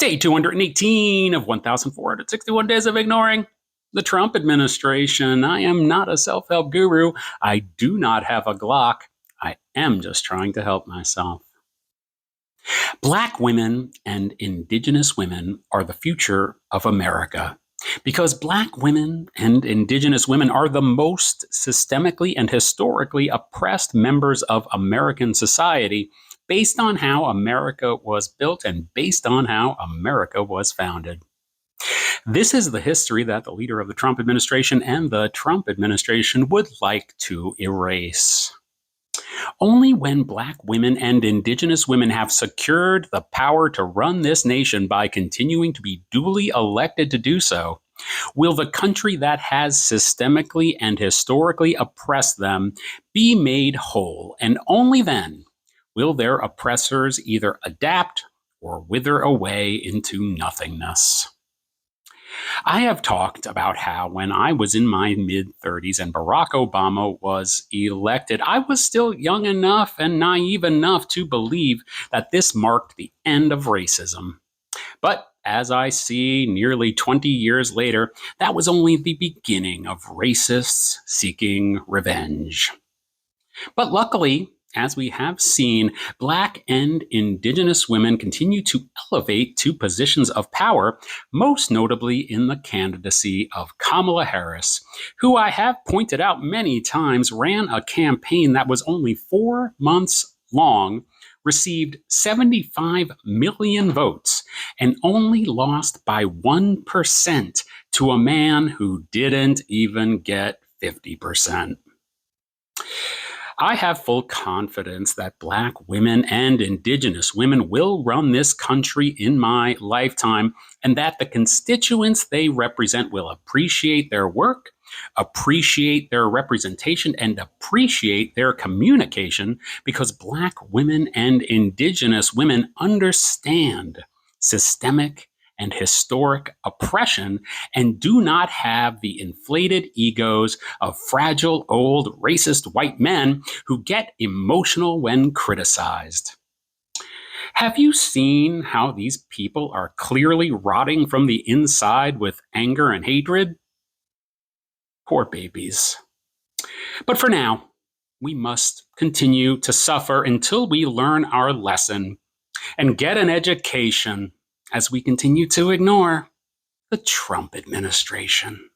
Day 218 of 1,461 days of ignoring the Trump administration. I am not a self-help guru. I do not have a Glock. I am just trying to help myself. Black women and Indigenous women are the future of America. Because Black women and Indigenous women are the most systemically and historically oppressed members of American society, based on how America was built and based on how America was founded. This is the history that the leader of the Trump administration and the Trump administration would like to erase. Only when Black women and Indigenous women have secured the power to run this nation by continuing to be duly elected to do so, will the country that has systemically and historically oppressed them be made whole, and only then will their oppressors either adapt or wither away into nothingness. I have talked about how when I was in my mid-30s and Barack Obama was elected, I was still young enough and naive enough to believe that this marked the end of racism. But as I see nearly 20 years later, that was only the beginning of racists seeking revenge. But luckily, as we have seen, Black and Indigenous women continue to elevate to positions of power, most notably in the candidacy of Kamala Harris, who I have pointed out many times ran a campaign that was only 4 months long, received 75 million votes, and only lost by 1% to a man who didn't even get 50%. I have full confidence that Black women and Indigenous women will run this country in my lifetime, and that the constituents they represent will appreciate their work, appreciate their representation, and appreciate their communication, because Black women and Indigenous women understand systemic and historic oppression and do not have the inflated egos of fragile, old, racist white men who get emotional when criticized. Have you seen how these people are clearly rotting from the inside with anger and hatred? Poor babies. But for now, we must continue to suffer until we learn our lesson and get an education as we continue to ignore the Trump administration.